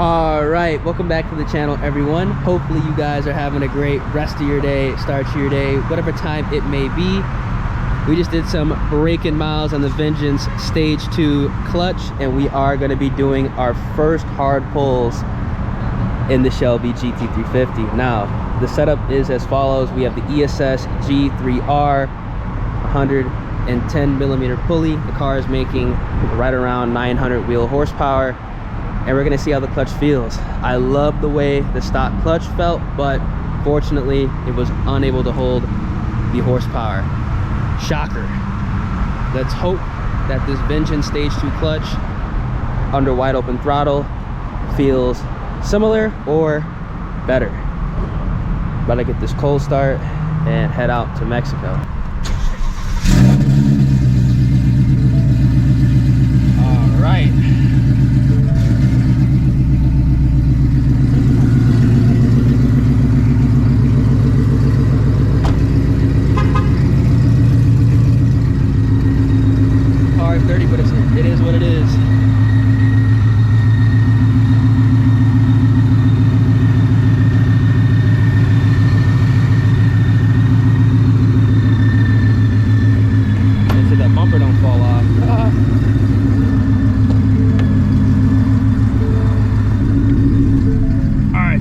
All right, welcome back to the channel, everyone. Hopefully you guys are having a great rest of your day, start to your day, whatever time it may be. We just did some braking miles on the Vengeance Stage 2 clutch, and we are going to be doing our first hard pulls in the Shelby GT350. Now, the setup is as follows. We have the ESS G3R 110mm pulley. The car is making right around 900 wheel horsepower, and we're gonna see how the clutch feels. I love the way the stock clutch felt, but fortunately it was unable to hold the horsepower. Shocker. Let's hope that this Vengeance Stage 2 clutch under wide open throttle feels similar or better. About to get this cold start and head out to Mexico. All right. Car is dirty, but it is what it is.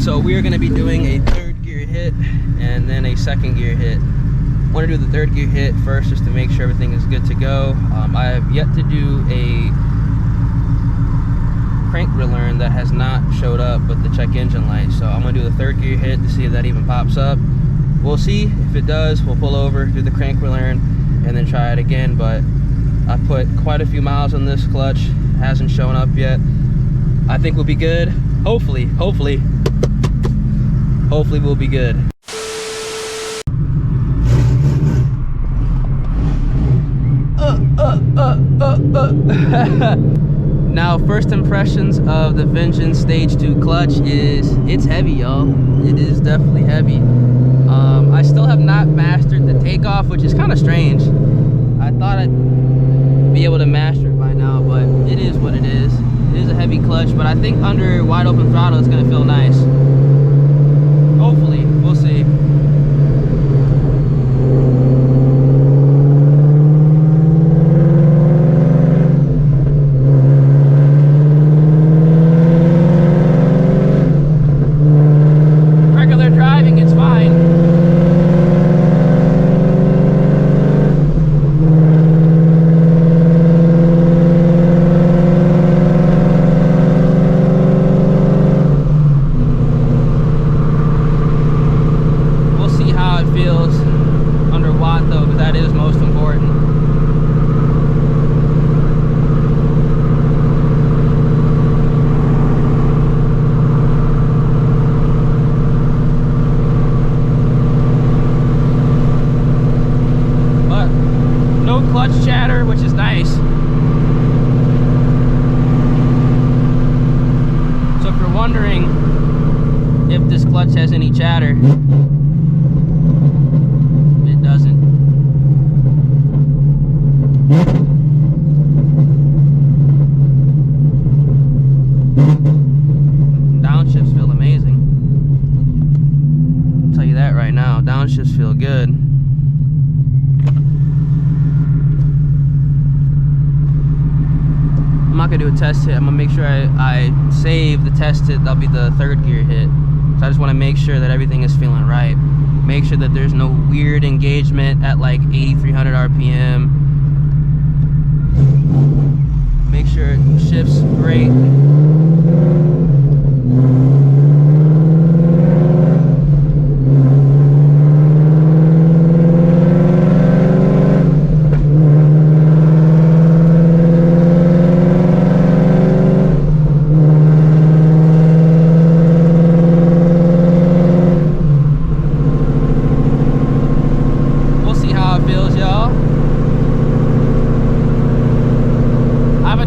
So we are going to be doing a third gear hit and then a second gear hit. I want to do the third gear hit first just to make sure everything is good to go. I have yet to do a crank relearn that has not showed up with the check engine light. So I'm going to do the third gear hit to see if that even pops up. We'll see. If it does, we'll pull over, do the crank relearn, and then try it again. But I put quite a few miles on this clutch. It hasn't shown up yet. I think we'll be good. Hopefully we'll be good. Now, first impressions of the Vengeance Stage 2 clutch is it's heavy, y'all. It is definitely heavy. I still have not mastered the takeoff, which is kind of strange. I thought I'd be able to master it by now, but it is what it is. It is a heavy clutch, but I think under wide open throttle it's gonna feel nice. Hopefully, we'll see. Regular driving, it's fine. Clutch chatter, which is nice. So if you're wondering if this clutch has any chatter, it doesn't. Downshifts feel amazing. I'll tell you that right now. Downshifts feel good. I'm not gonna do a test hit. I'm gonna make sure I save the test hit. That'll be the third gear hit. So I just want to make sure that everything is feeling right. Make sure that there's no weird engagement at like 8,300 RPM. Make sure it shifts great.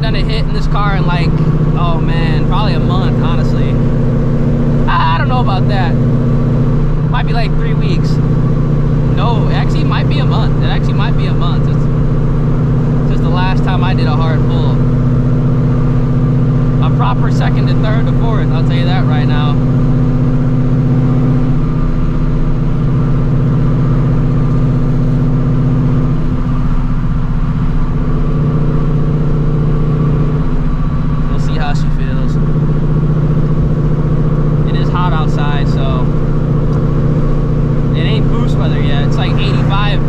Done a hit in this car in like, oh man, second to third to fourth, I'll tell you that right now. We'll see how she feels. It is hot outside, so it ain't boost weather yet. It's like 85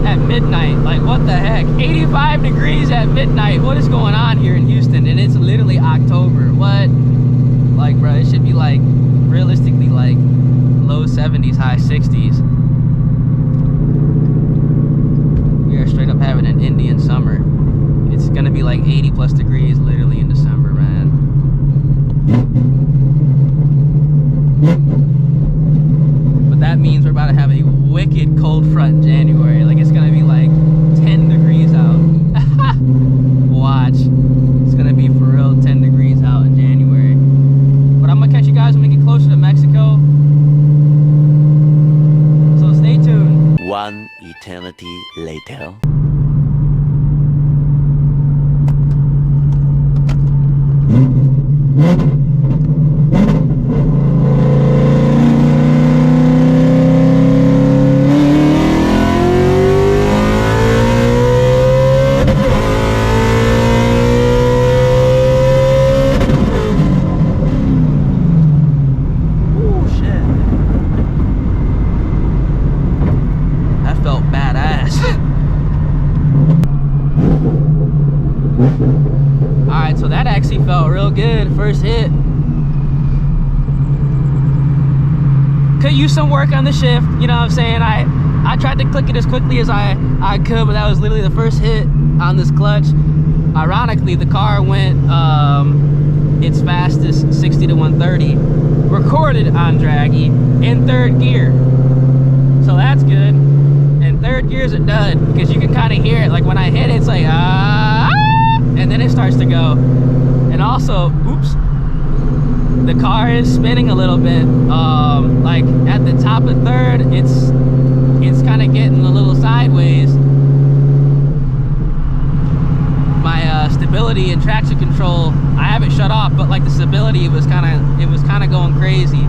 at midnight. Like, what the heck? 85 degrees at midnight. What is going on here in Houston? And it's literally October. What? Like, bro, it should be like realistically like low 70s, high 60s. We are straight up having an Indian summer. It's gonna be like 80 plus degrees literally in December, man. But that means we're about to have a wicked cold front in January. Like, it's gonna be like 10 degrees out. Watch. It's gonna be for real 10 degrees out in January. But I'm gonna catch you guys when we get closer to Mexico. So stay tuned. One eternity later. Alright, so that actually felt real good. First hit. Could use some work on the shift, you know what I'm saying? I tried to click it as quickly as I could, but that was literally the first hit on this clutch. Ironically, the car went its fastest 60 to 130, recorded on Draggy, in third gear. So that's good. And third gear's a dud, because you can kind of hear it. Like when I hit it, it's like, and then it starts to go. And also, oops, the car is spinning a little bit. Like at the top of third, it's kind of getting a little sideways. My stability and traction control, I have it shut off, but like the stability was kind of going crazy.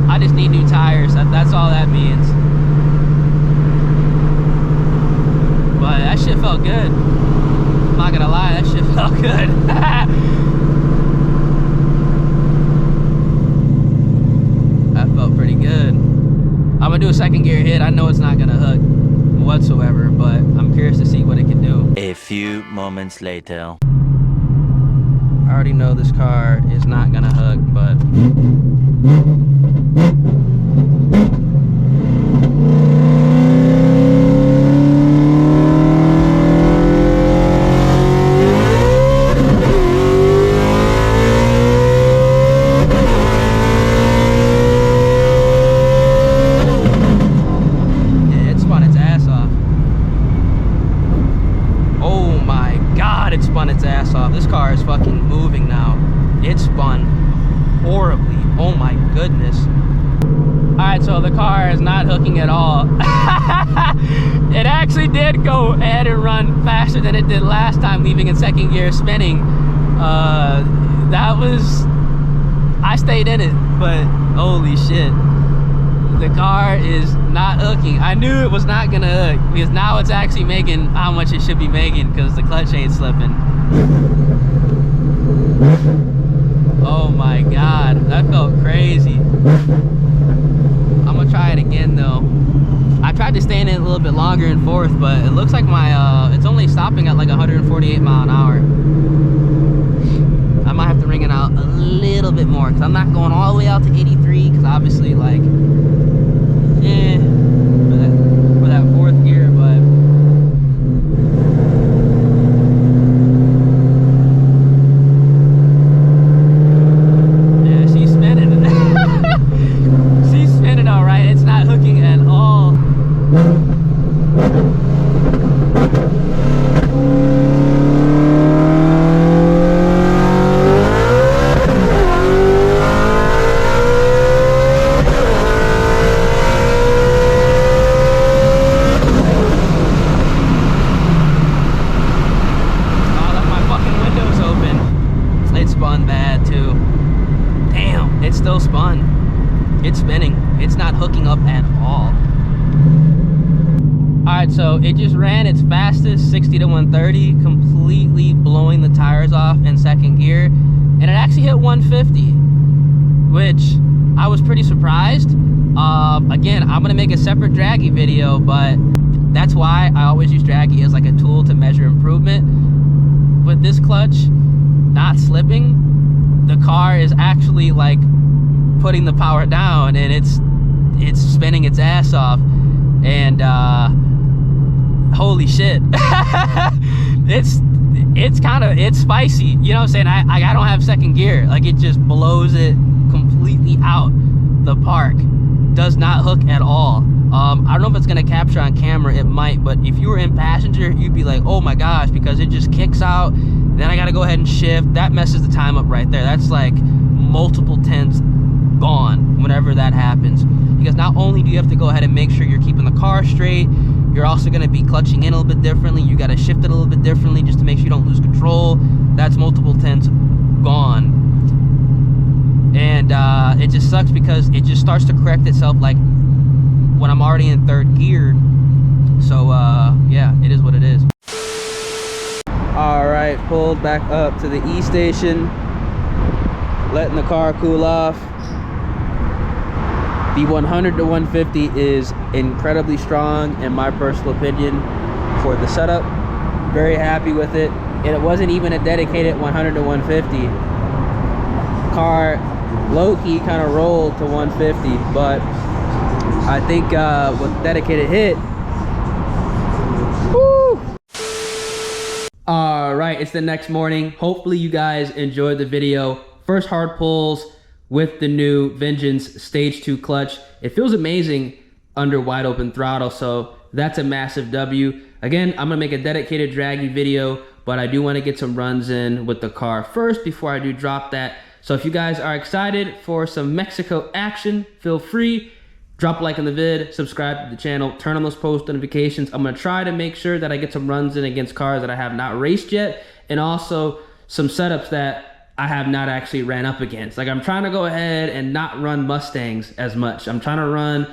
I just need new tires. That's all that means. But that shit felt good. I'm not gonna lie, that shit felt good. That felt pretty good. I'm gonna do a second gear hit. I know it's not gonna hook whatsoever, but I'm curious to see what it can do. A few moments later. I already know this car is not gonna hook, but its ass off. This car is fucking moving now. It spun horribly. Oh my goodness. Alright, so the car is not hooking at all. It actually did go ahead and run faster than it did last time, leaving in second gear, spinning. That was... I stayed in it, but holy shit. The car is not hooking. I knew it was not gonna hook, because now it's actually making how much it should be making, because the clutch ain't slipping. Oh my god, that felt crazy. I'm gonna try it again though. I tried to stay in it a little bit longer in fourth, but it looks like my it's only stopping at like 148 mile an hour. I might have to ring it out a little bit more, because I'm not going all the way out to 83, because obviously like for that fourth gear, but yeah, she's spinning. She's spinning all right. It's not hooking at all. too. Damn, it still spun. It's spinning. It's not hooking up at all. All right, so it just ran its fastest 60 to 130, completely blowing the tires off in second gear, and it actually hit 150, which I was pretty surprised. Again, I'm gonna make a separate draggy video, but that's why I always use draggy as like a tool to measure improvement. With this clutch not slipping, the car is actually like putting the power down, and it's spinning its ass off. And holy shit. it's spicy, you know what I'm saying? I don't have second gear. Like, it just blows it completely out the park. Does not hook at all. I don't know if it's gonna capture on camera. It might, but if you were in passenger, you'd be like, oh my gosh, because it just kicks out. Then I gotta go ahead and shift. That messes the time up right there. That's like multiple tenths gone whenever that happens. Because not only do you have to go ahead and make sure you're keeping the car straight, you're also gonna be clutching in a little bit differently. You gotta shift it a little bit differently just to make sure you don't lose control. That's multiple tenths gone. And it just sucks because it just starts to correct itself like when I'm already in third gear. So yeah, it is what it is. All right, pulled back up to the E station, letting the car cool off. The 100 to 150 is incredibly strong in my personal opinion for the setup. Very happy with it. And it wasn't even a dedicated 100 to 150. Car low-key kind of rolled to 150, but I think with dedicated hit, woo! All right, it's the next morning. Hopefully you guys enjoyed the video. First hard pulls with the new Vengeance Stage 2 clutch. It feels amazing under wide open throttle, so that's a massive W. Again, I'm gonna make a dedicated draggy video, but I do wanna get some runs in with the car first before I do drop that. So if you guys are excited for some Mexico action, feel free, drop a like on the vid, subscribe to the channel, turn on those post notifications. I'm gonna try to make sure that I get some runs in against cars that I have not raced yet, and also some setups that I have not actually ran up against. Like, I'm trying to go ahead and not run Mustangs as much. I'm trying to run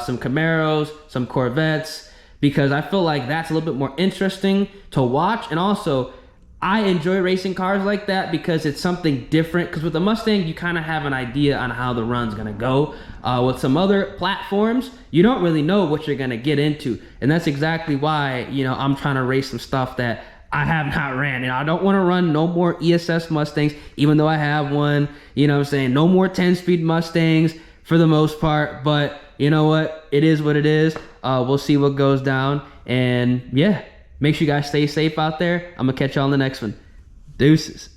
some Camaros, some Corvettes, because I feel like that's a little bit more interesting to watch. And also, I enjoy racing cars like that because it's something different. Because with the Mustang, you kind of have an idea on how the run's gonna go. With some other platforms, you don't really know what you're gonna get into. And that's exactly why, you know, I'm trying to race some stuff that I have not ran. And I don't want to run no more ESS Mustangs, even though I have one. You know what I'm saying? No more 10-speed Mustangs for the most part. But you know what? It is what it is. We'll see what goes down. And yeah, make sure you guys stay safe out there. I'm going to catch y'all on the next one. Deuces.